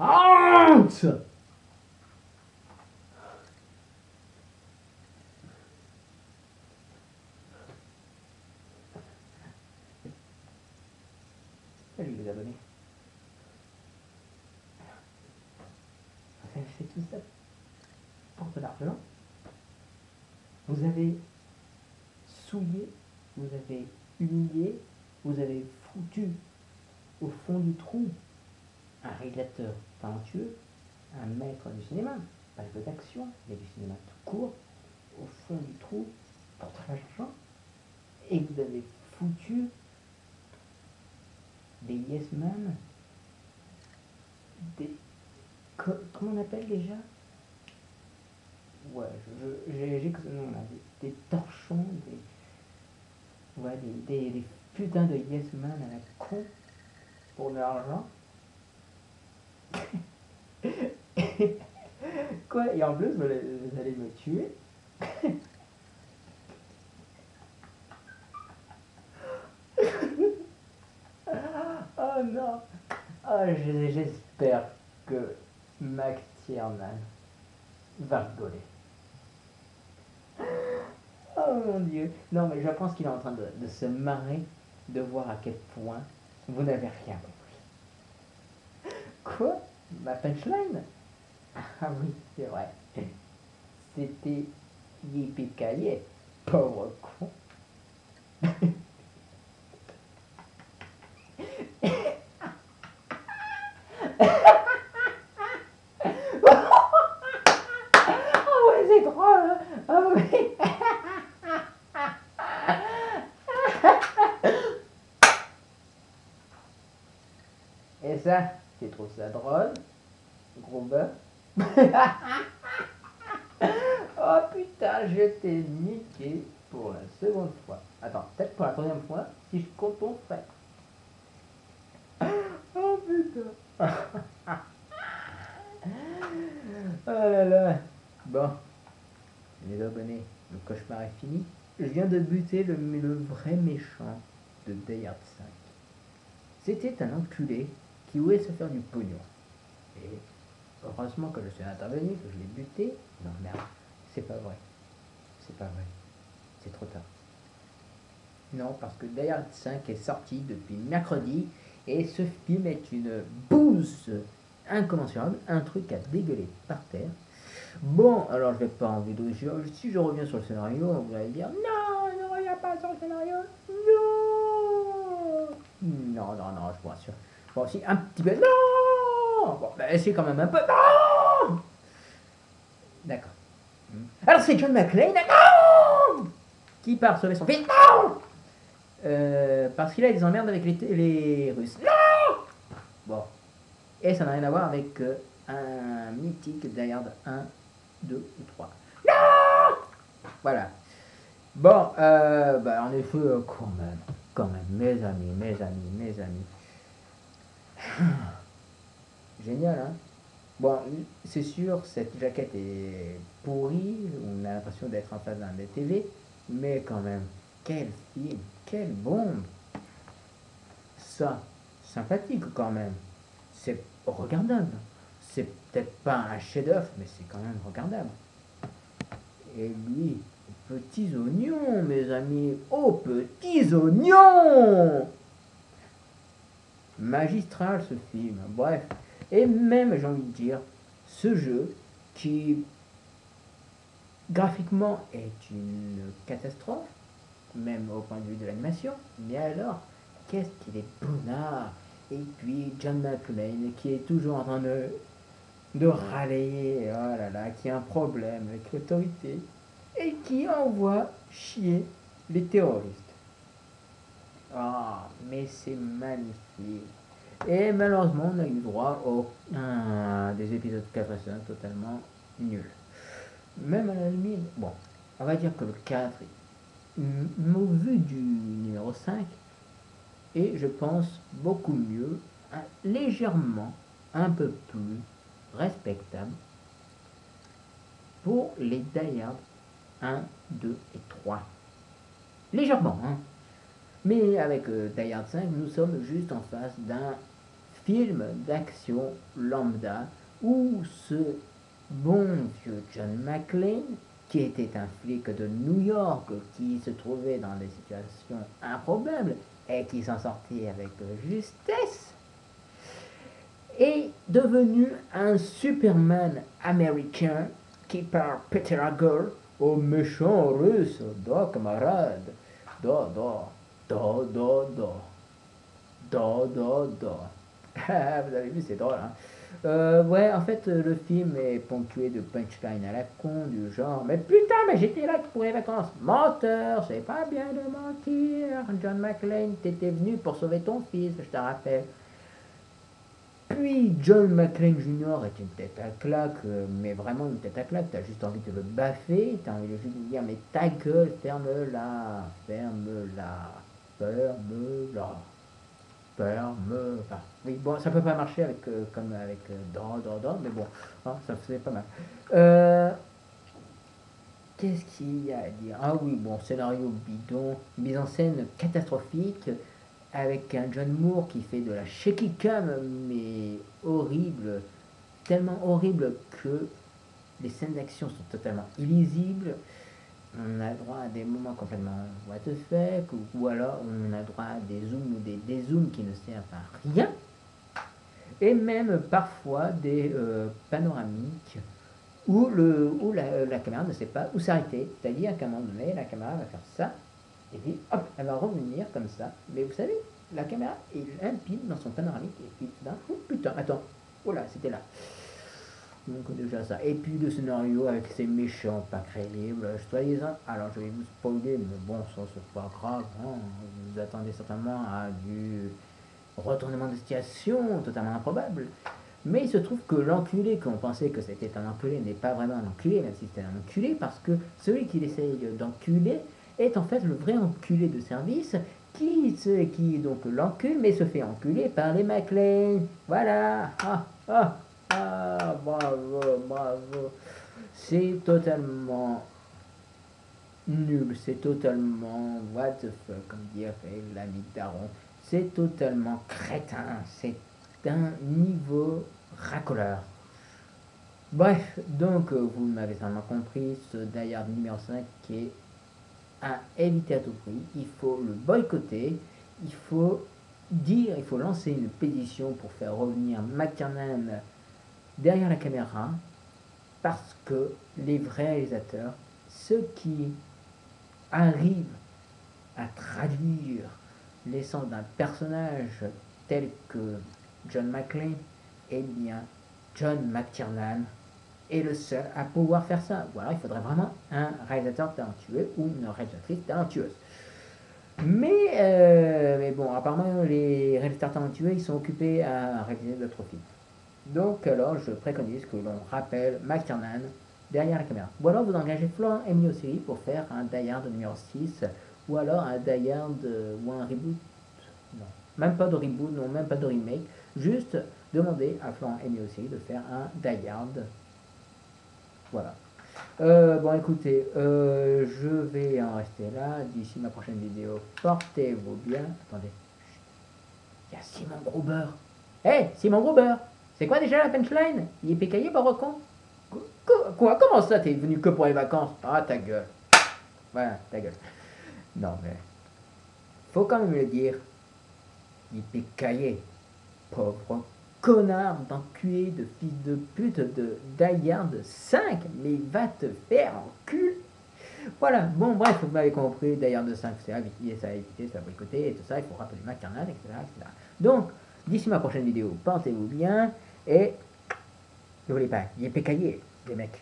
Honte! Salut les abonnés. Vous avez fait tout ça pour de l'argent. Vous avez souillé, vous avez humilié, vous avez foutu au fond du trou un réalisateur talentueux, un maître du cinéma, pas de d'action, mais du cinéma tout court, au fond du trou pour de l'argent, et vous avez foutu des yes men, des... Comment on appelle déjà? Ouais, j'ai que ce nom là, des torchons, ouais, des putains de yes men à la con pour de l'argent. Quoi? Et en plus, vous allez me tuer? Oh non! Oh, j'espère que Mac Tiernan va rigoler. Oh mon Dieu! Non, mais je pense qu'il est en train de se marrer de voir à quel point vous n'avez rien compris. Quoi? Ma punchline? Ah oui, c'est vrai. C'était yippee pauvre con. Oh ouais, c'est drôle! Oh oui! Et ça, tu trouves ça drôle? Gros bœuf? Oh putain, je t'ai niqué pour la seconde fois. Attends, peut-être pour la troisième fois, si je compte ton frère. Oh putain. Oh là là. Bon, les abonnés, le cauchemar est fini. Je viens de buter le vrai méchant de Die Hard 5. C'était un enculé qui voulait se faire du pognon. Et heureusement que je suis intervenu, que je l'ai buté. Non merde, c'est pas vrai. C'est pas vrai. C'est trop tard. Non, parce que Die Hard 5 est sorti depuis mercredi et ce film est une bouse incommensurable, un truc à dégueuler par terre. Bon, alors je vais pas en vidéo. Si je reviens sur le scénario, vous allez dire non, ne reviens pas sur le scénario. Non, non, non, non, je vous rassure. Bon, si un petit peu. Non. Bon, bah, essayez quand même un peu. Non. D'accord. Alors c'est John McClane. Non. Qui part sauver son fils. Non. Parce qu'il a des emmerdes avec les Russes. Non. Bon. Et ça n'a rien à voir avec un mythique Die Hard 1, 2 ou 3. Non. Voilà. Bon, bah, en effet, quand même, mes amis. Génial, hein? Bon, c'est sûr, cette jaquette est pourrie, on a l'impression d'être en face d'un TV, mais quand même, quel film, quelle bombe! Ça, sympathique quand même, c'est regardable. C'est peut-être pas un chef-d'œuvre, mais c'est quand même regardable. Et lui, petits oignons, mes amis, oh, petits oignons! Magistral ce film, bref. Et même, j'ai envie de dire, ce jeu qui, graphiquement, est une catastrophe, même au point de vue de l'animation, mais alors, qu'est-ce qu'il est bonnard! Et puis, John McClane, qui est toujours en train de râler, oh là là, qui a un problème avec l'autorité, et qui envoie chier les terroristes. Ah, mais c'est magnifique. Et malheureusement, on a eu droit à des épisodes 4 et 5 totalement nuls. Même à la limite, bon, on va dire que le 4, au vu du numéro 5, est, je pense, beaucoup mieux, légèrement un peu plus respectable pour les Die Hard 1, 2 et 3. Légèrement, hein. Mais avec Die Hard 5, nous sommes juste en face d'un film d'action lambda où ce bon vieux John McClane, qui était un flic de New York, qui se trouvait dans des situations improbables et qui s'en sortait avec justesse, est devenu un Superman américain qui par Peter Hagel au méchant russe, da camarade, da da da da da da da. Vous avez vu, c'est drôle, hein. Ouais, en fait, le film est ponctué de punchlines à la con, du genre mais putain, mais j'étais là pour les vacances. Menteur, c'est pas bien de mentir. John McClane, t'étais venu pour sauver ton fils, je te rappelle. Puis John McClane Jr. est une tête à claque, mais vraiment une tête à claque. T'as juste envie de le baffer, t'as envie de juste lui dire mais ta gueule, ferme-la, ferme-la, ferme-la. Ferme-la. Oui, bon, ça peut pas marcher avec, comme avec dans, mais bon, hein, ça faisait pas mal. Qu'est-ce qu'il y a à dire? Ah oui, bon, scénario bidon, mise en scène catastrophique, avec un John Moore qui fait de la shaky cam, mais horrible, tellement horrible que les scènes d'action sont totalement illisibles. On a droit à des moments complètement what the fuck, ou alors on a droit à des zooms ou des dézooms qui ne servent à rien, et même parfois des panoramiques où, la caméra ne sait pas où s'arrêter. C'est-à-dire qu'à un moment donné, la caméra va faire ça, et puis hop, elle va revenir comme ça. Mais vous savez, la caméra est limpide dans son panoramique, et puis d'un coup, putain, attends, oh là, c'était là. Donc déjà ça. Et puis le scénario avec ces méchants pas crédibles, soi-disant. Alors je vais vous spoiler, mais bon, ça c'est pas grave. Hein. Vous attendez certainement à du retournement de situation totalement improbable. Mais il se trouve que l'enculé, qu'on pensait que c'était un enculé, n'est pas vraiment un enculé, même si c'était un enculé, parce que celui qui essaye d'enculer est en fait le vrai enculé de service qui donc l'encule, mais se fait enculer par les McClane. Voilà. Ah, bravo, bravo. C'est totalement nul, c'est totalement what the fuck, comme dirait l'ami Daron. C'est totalement crétin, c'est d'un niveau racoleur. Bref, donc vous m'avez certainement compris, ce Die Hard numéro 5 qui est à éviter à tout prix. Il faut le boycotter, il faut lancer une pétition pour faire revenir McTiernan derrière la caméra, parce que les vrais réalisateurs, ceux qui arrivent à traduire l'essence d'un personnage tel que John McClane, eh bien John McTiernan est le seul à pouvoir faire ça. Ou alors il faudrait vraiment un réalisateur talentueux ou une réalisatrice talentueuse. Mais bon, apparemment les réalisateurs talentueux, ils sont occupés à réaliser d'autres films. Donc alors je préconise que l'on rappelle McTiernan derrière la caméra. Ou alors vous engagez Florent Emilio Siri pour faire un Die Hard numéro 6, ou alors un Die Hard ou un reboot. Non, même pas de reboot, non, même pas de remake. Juste demander à Florent Emilio Siri de faire un Die Hard. Voilà. Bon écoutez, je vais en rester là. D'ici ma prochaine vidéo, portez-vous bien. Attendez. Il y a Simon Gruber. Hé, Simon Gruber! C'est quoi déjà la punchline? Il est pécaillé, Barocon? Quoi? Comment ça, t'es venu que pour les vacances? Ah, ta gueule. Voilà, ta gueule. Non, mais... faut quand même le dire. Il est pécaillé. Pauvre connard d'enculé, de fils de pute de Die Hard 5. Mais va te faire enculer. Voilà, bon, bref, vous m'avez compris. Die Hard 5, c'est à éviter, ça à boycotter, et tout ça. Il faut rappeler McTiernan, etc., etc. Donc... d'ici ma prochaine vidéo, portez-vous bien et n'oubliez pas, il est pécaillé, les mecs.